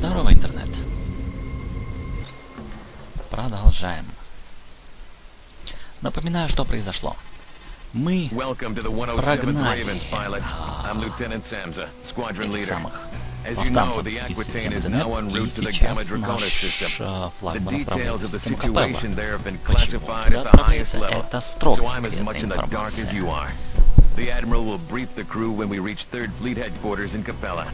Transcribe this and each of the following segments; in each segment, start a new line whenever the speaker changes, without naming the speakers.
Здорово, интернет. Продолжаем. Напоминаю, что произошло. Мы прогнали этих самых повстанцев из системы ДНР, и сейчас наш флагман отправляется в систему Капелла. Почему туда отправляется? Это строго секретная информация.
The Admiral will brief the crew when we reach 3rd Fleet Headquarters in Capella.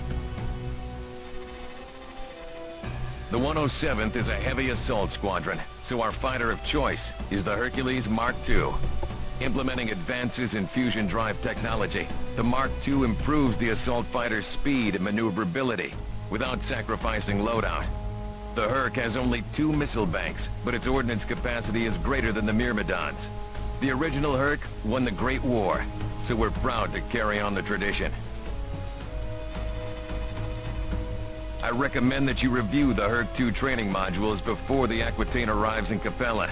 The 107th is a heavy assault squadron, so our fighter of choice is the Hercules Mark II. Implementing advances in fusion drive technology, the Mark II improves the assault fighter's speed and maneuverability, without sacrificing loadout. The Herc has only 2 missile banks, but its ordnance capacity is greater than the Myrmidons. The original Herc won the Great War, so we're proud to carry on the tradition. I recommend that you review the Herc-2 training modules before the Aquitaine arrives in Capella.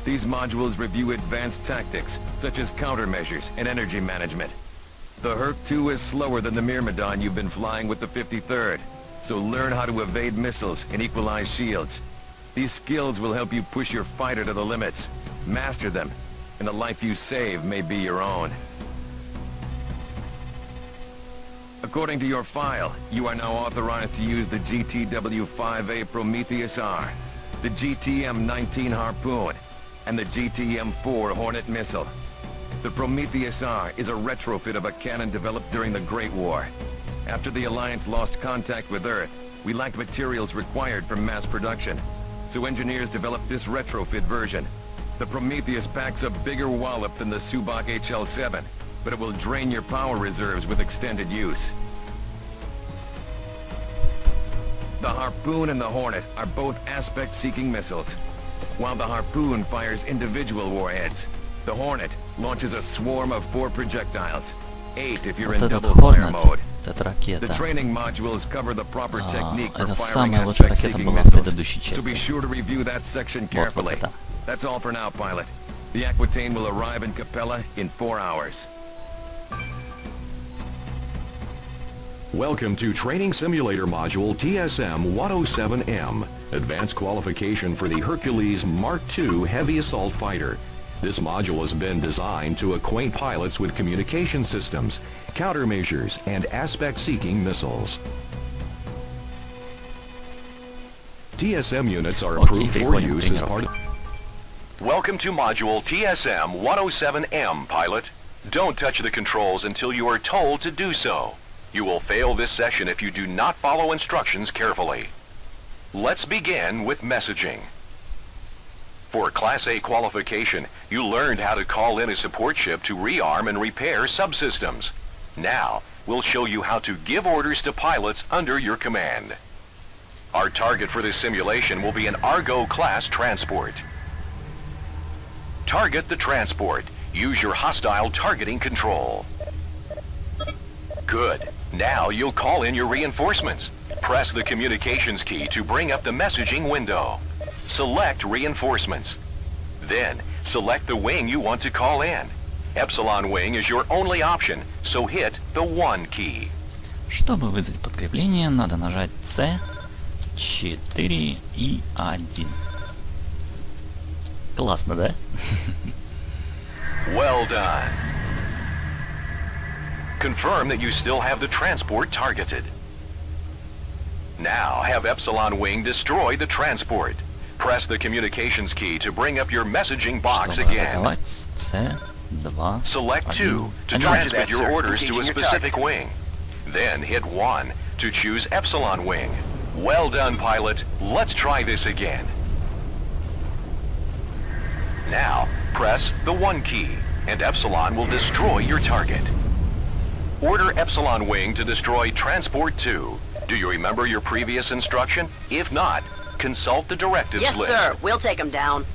These modules review advanced tactics, such as countermeasures and energy management. The Herc-2 is slower than the Myrmidon you've been flying with the 53rd, so learn how to evade missiles and equalize shields. These skills will help you push your fighter to the limits. Master them, and the life you save may be your own. According to your file, you are now authorized to use the GTW-5A Prometheus R, the GTM-19 Harpoon, and the GTM-4 Hornet missile. The Prometheus R is a retrofit of a cannon developed during the Great War. After the Alliance lost contact with Earth, we lacked materials required for mass production, so engineers developed this retrofit version. The Prometheus packs a bigger wallop than the Subak HL-7, but it will drain your power reserves with extended use. The Harpoon and the Hornet are both aspect-seeking missiles. While the Harpoon fires individual warheads, the Hornet launches a swarm of 4 projectiles, 8 if you're in double fire mode. The training modules cover the proper technique for firing aspect-seeking missiles, so be sure to review that section carefully. That's all for now, pilot. The Aquitaine will arrive in Capella in 4 hours.
Welcome to Training Simulator Module TSM-107M, Advanced Qualification for the Hercules Mark II Heavy Assault Fighter. This module has been designed to acquaint pilots with communication systems, countermeasures, and aspect-seeking missiles. TSM units are approved for use as part of... Welcome to Module TSM-107M, pilot. Don't touch the controls until you are told to do so. You will fail this session if you do not follow instructions carefully. Let's begin with messaging. For Class A qualification, you learned how to call in a support ship to rearm and repair subsystems. Now, we'll show you how to give orders to pilots under your command. Our target for this simulation will be an Argo-class transport. Target the transport. Use your hostile targeting control. Good. Now you'll call in your reinforcements. Press the communications key to bring up the messaging window. Select reinforcements. Then, select the wing you want to call in. Epsilon wing is your only option, so hit the 1 key.
Чтобы вызвать подкрепление, надо нажать C, 4 и 1. Классно, да?
Well done. Confirm that you still have the transport targeted. Now have Epsilon Wing destroy the transport. Press the communications key to bring up your messaging box again. Select 2 to transmit your orders to a specific wing. Then hit 1 to choose Epsilon Wing. Well done, pilot. Let's try this again. Now, press the 1 key, and Epsilon will destroy your target. Order Epsilon Wing to destroy Transport 2. Do you remember your previous instruction? If not, consult the directives list.
Yes, sir. We'll take him down.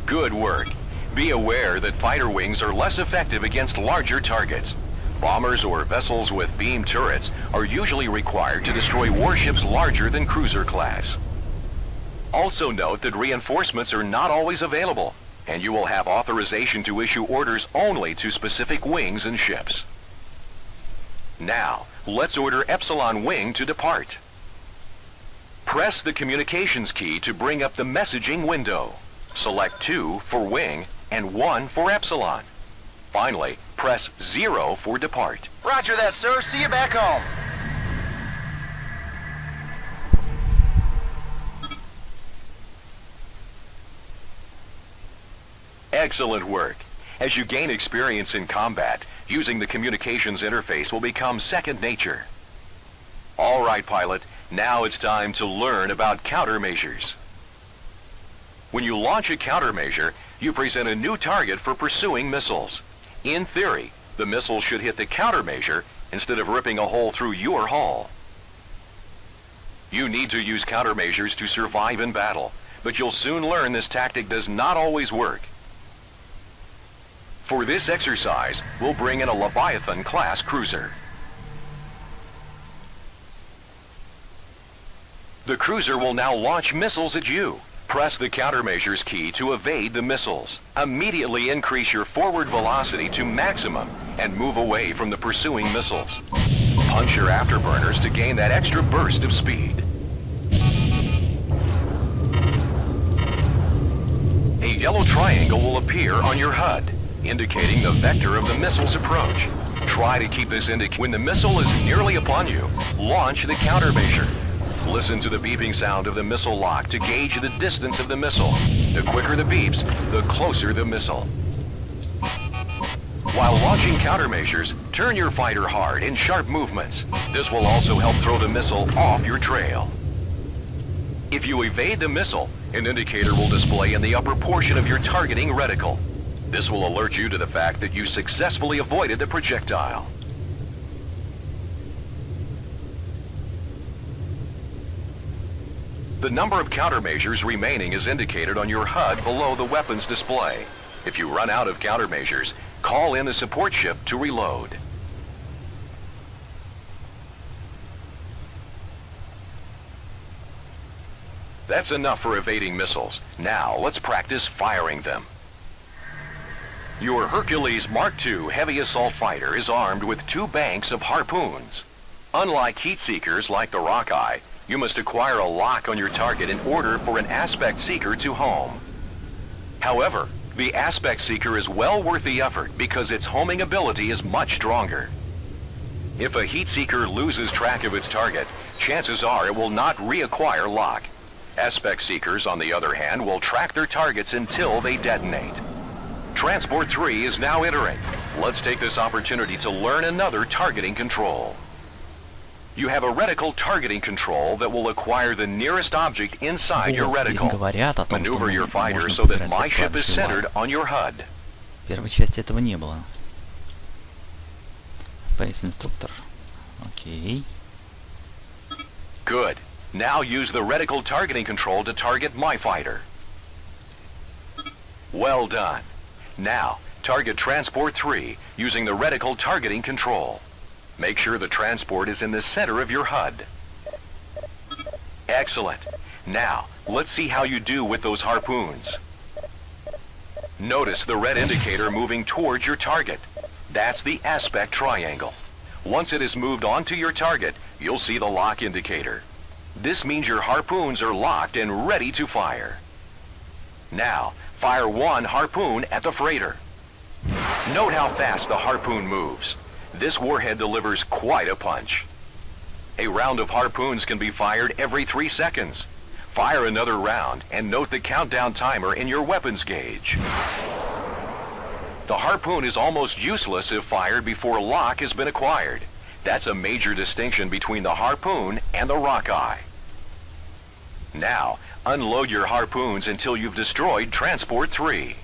Good work. Be aware that fighter wings are less effective against larger targets. Bombers or vessels with beam turrets are usually required to destroy warships larger than cruiser class. Also note that reinforcements are not always available. and you will have authorization to issue orders only to specific wings and ships. Now, let's order Epsilon Wing to depart. Press the communications key to bring up the messaging window. Select 2 for Wing and 1 for Epsilon. Finally, press 0 for depart.
Roger that, sir. See you back home.
Excellent work. As you gain experience in combat, using the communications interface will become second nature. All right, pilot, now it's time to learn about countermeasures. When you launch a countermeasure, you present a new target for pursuing missiles. In theory, the missile should hit the countermeasure instead of ripping a hole through your hull. You need to use countermeasures to survive in battle, but you'll soon learn this tactic does not always work. For this exercise, we'll bring in a Leviathan-class cruiser. The cruiser will now launch missiles at you. Press the countermeasures key to evade the missiles. Immediately increase your forward velocity to maximum and move away from the pursuing missiles. Punch your afterburners to gain that extra burst of speed. A yellow triangle will appear on your HUD, indicating the vector of the missile's approach. Try to keep this indicated. When the missile is nearly upon you, launch the countermeasure. Listen to the beeping sound of the missile lock to gauge the distance of the missile. The quicker the beeps, the closer the missile. While launching countermeasures, turn your fighter hard in sharp movements. This will also help throw the missile off your trail. If you evade the missile, an indicator will display in the upper portion of your targeting reticle. This will alert you to the fact that you successfully avoided the projectile. The number of countermeasures remaining is indicated on your HUD below the weapons display. If you run out of countermeasures, call in the support ship to reload. That's enough for evading missiles. Now let's practice firing them. Your Hercules Mark II heavy assault fighter is armed with 2 banks of harpoons. Unlike heat seekers like the Rockeye, you must acquire a lock on your target in order for an aspect seeker to home. However, the aspect seeker is well worth the effort because its homing ability is much stronger. If a heat seeker loses track of its target, chances are it will not reacquire lock. Aspect seekers, on the other hand, will track their targets until they detonate. Transport 3 is now entering. Let's take this opportunity to learn another targeting control. You have a reticle targeting control that will acquire the nearest object inside your reticle. Maneuver your fighter so that my ship is centered on your HUD.
В первой части этого не было. Space Instructor. Окей.
Good. Now use the reticle targeting control to target my fighter. Well done. Now, target Transport 3 using the reticle targeting control. Make sure the transport is in the center of your HUD. Excellent. Now, let's see how you do with those harpoons. Notice the red indicator moving towards your target. That's the aspect triangle. Once it is moved onto your target, you'll see the lock indicator. This means your harpoons are locked and ready to fire. Now, fire 1 harpoon at the freighter. Note how fast the harpoon moves. This warhead delivers quite a punch. A round of harpoons can be fired every 3 seconds. Fire another round and note the countdown timer in your weapons gauge. The harpoon is almost useless if fired before lock has been acquired. That's a major distinction between the harpoon and the Rockeye. Now, unload your harpoons until you've destroyed Transport 3.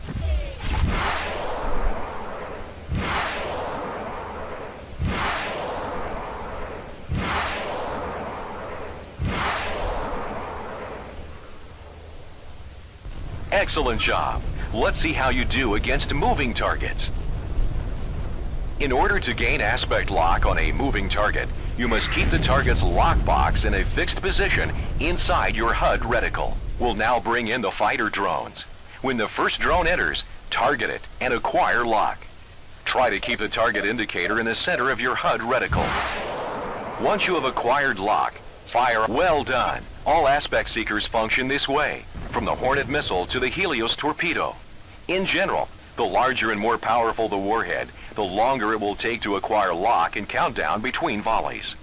Excellent job. Let's see how you do against moving targets. In order to gain aspect lock on a moving target, you must keep the target's lockbox in a fixed position inside your HUD reticle. We'll now bring in the fighter drones. When the first drone enters, target it and acquire lock. Try to keep the target indicator in the center of your HUD reticle. Once you have acquired lock, fire. Well done. All aspect seekers function this way, from the Hornet missile to the Helios torpedo. In general, the larger and more powerful the warhead, the longer it will take to acquire lock and countdown between volleys.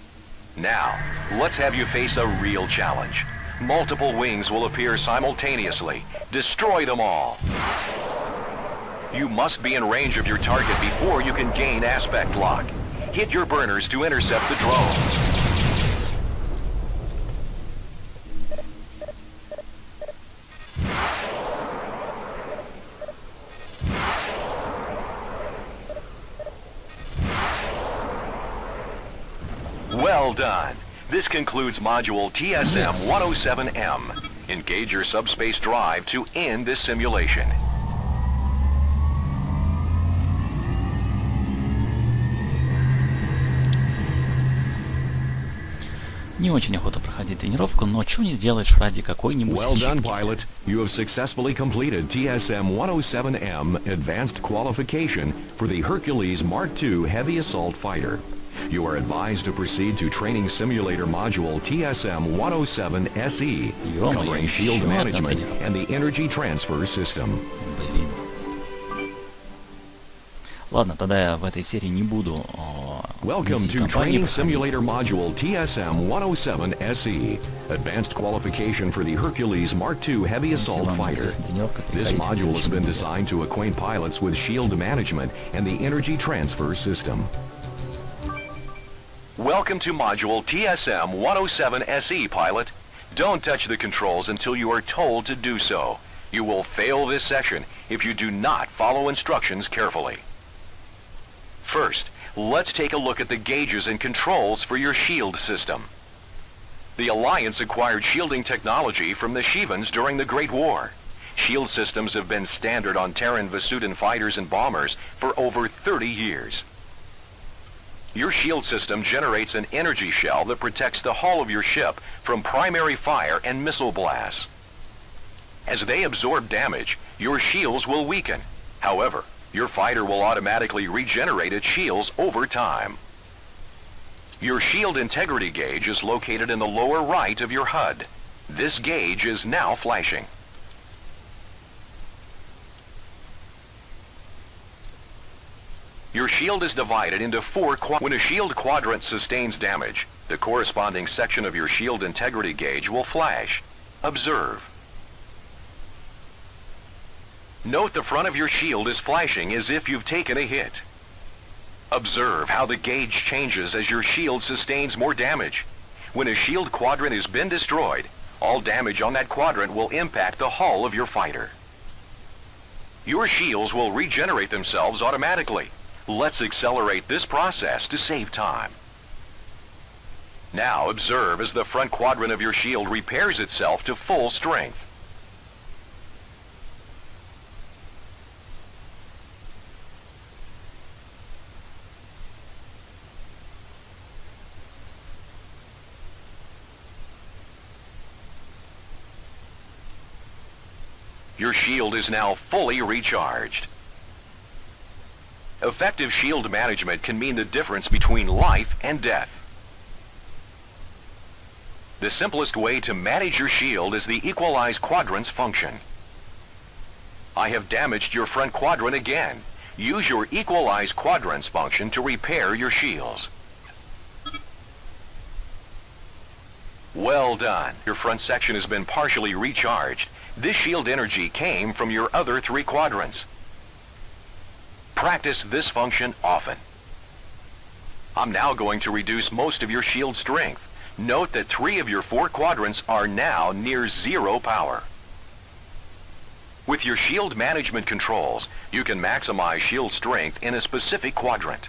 Now, let's have you face a real challenge. Multiple wings will appear simultaneously. Destroy them all. You must be in range of your target before you can gain aspect lock. Hit your burners to intercept the drones. Well done. This concludes module TSM-107M. Engage your subspace drive to end this simulation.
Не очень охота проходить тренировку, но что не сделаешь ради какой-нибудь
Well done,
ачивки.
pilot. You have successfully completed TSM-107M Advanced Qualification for the Hercules Mark II Heavy Assault Fighter. You are advised to proceed to Training Simulator Module TSM-107SE, covering shield management and the energy transfer system.
Блин. Ладно, тогда я в этой серии не буду
Welcome
миссии
to
компании
Training
проходить.
Simulator Module TSM-107SE, Advanced Qualification for the Hercules Mark II Heavy Assault
вам
Fighter.
интересна тренировка,
This
приходите в
module has
следующем
been
видео.
designed to acquaint pilots with shield management and the energy transfer system. Welcome to Module TSM-107SE, pilot. Don't touch the controls until you are told to do so. You will fail this section if you do not follow instructions carefully. First, let's take a look at the gauges and controls for your shield system. The Alliance acquired shielding technology from the Shivans during the Great War. Shield systems have been standard on Terran Vasudan fighters and bombers for over 30 years. Your shield system generates an energy shell that protects the hull of your ship from primary fire and missile blasts. As they absorb damage, your shields will weaken. However, your fighter will automatically regenerate its shields over time. Your shield integrity gauge is located in the lower right of your HUD. This gauge is now flashing. Your shield is divided into four when a shield quadrant sustains damage, the corresponding section of your shield integrity gauge will flash. Observe. Note the front of your shield is flashing as if you've taken a hit. Observe how the gauge changes as your shield sustains more damage. When a shield quadrant has been destroyed, all damage on that quadrant will impact the hull of your fighter. Your shields will regenerate themselves automatically. Let's accelerate this process to save time. Now observe as the front quadrant of your shield repairs itself to full strength. Your shield is now fully recharged. Effective shield management can mean the difference between life and death. The simplest way to manage your shield is the equalize quadrants function. I have damaged your front quadrant again. Use your equalize quadrants function to repair your shields. Well done. Your front section has been partially recharged. This shield energy came from your other three quadrants. Practice this function often. I'm now going to reduce most of your shield strength. Note that 3 of your 4 quadrants are now near zero power. With your shield management controls, you can maximize shield strength in a specific quadrant.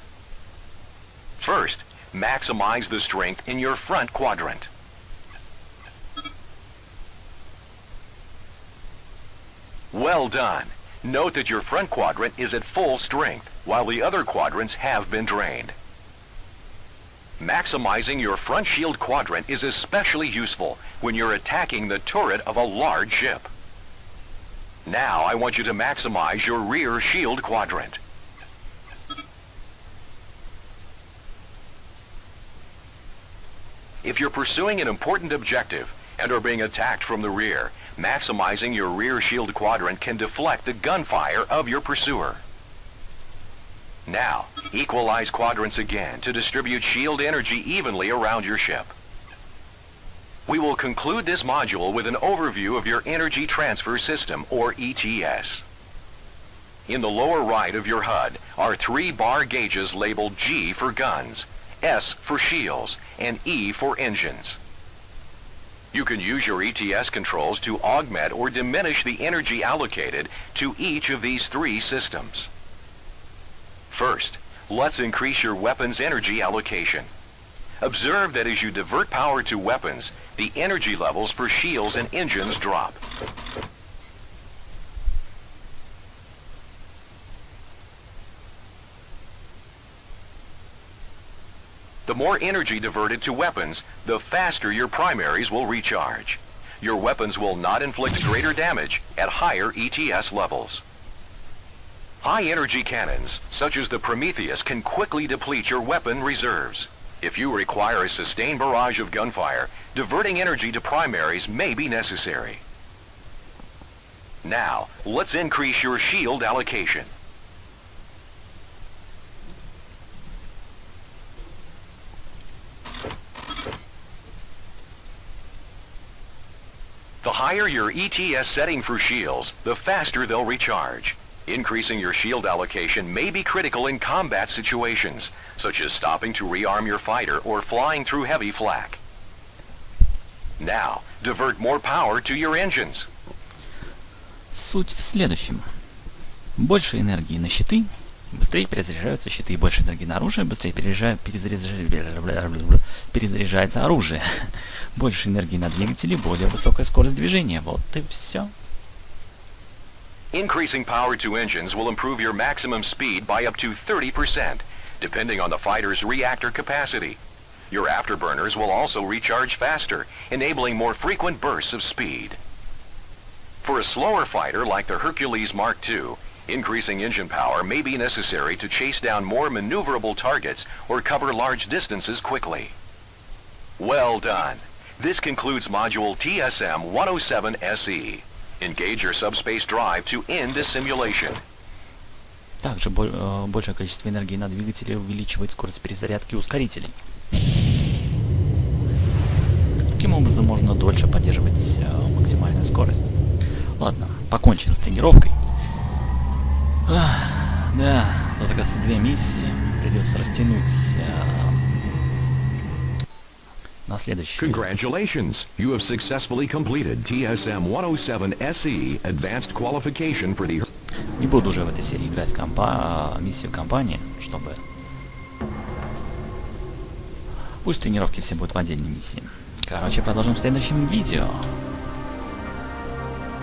First, maximize the strength in your front quadrant. Well done. Note that your front quadrant is at full strength, while the other quadrants have been drained. Maximizing your front shield quadrant is especially useful when you're attacking the turret of a large ship. Now I want you to maximize your rear shield quadrant. If you're pursuing an important objective and are being attacked from the rear, maximizing your rear shield quadrant can deflect the gunfire of your pursuer. Now, equalize quadrants again to distribute shield energy evenly around your ship. We will conclude this module with an overview of your Energy Transfer System, or ETS. In the lower right of your HUD are 3 bar gauges labeled G for guns, S for shields, and E for engines. You can use your ETS controls to augment or diminish the energy allocated to each of these 3 systems. First, let's increase your weapon's energy allocation. Observe that as you divert power to weapons, the energy levels for shields and engines drop. The more energy diverted to weapons, the faster your primaries will recharge. Your weapons will not inflict greater damage at higher ETS levels. High-energy cannons, such as the Prometheus, can quickly deplete your weapon reserves. If you require a sustained barrage of gunfire, diverting energy to primaries may be necessary. Now, let's increase your shield allocation. The higher your ETS setting for shields, the faster they'll recharge. Increasing your shield allocation may be critical in combat situations, such as stopping to rearm your fighter or flying through heavy flak. Now, divert more power to your engines.
Суть в следующем. Больше энергии на щиты, быстрее перезаряжаются щиты, больше энергии на оружие, быстрее перезаряжается оружие. Больше энергии на двигатели, более высокая скорость движения. Вот и все.
Increasing power to engines will improve your maximum speed by up to 30%, depending on the fighter's reactor capacity. Your afterburners will also recharge faster, enabling more frequent bursts of speed. For a slower fighter like the Hercules Mark II, increasing engine power may be necessary to chase down more maneuverable targets or cover large distances quickly. Well done. This concludes Module TSM-107SE. Engage your subspace drive to end this simulation.
Также большее количество энергии на двигателе увеличивает скорость перезарядки ускорителей. Таким образом можно дольше поддерживать максимальную скорость. Ладно, покончим с тренировкой. Да, тут, оказывается, 2 миссии. Придется растянуть на следующий.
Congratulations! You have successfully completed TSM-107SE Advanced Qualification for the...
Не буду уже в этой серии играть миссию компании, чтобы... Пусть тренировки все будут в отдельной миссии. Короче, продолжим в следующем видео.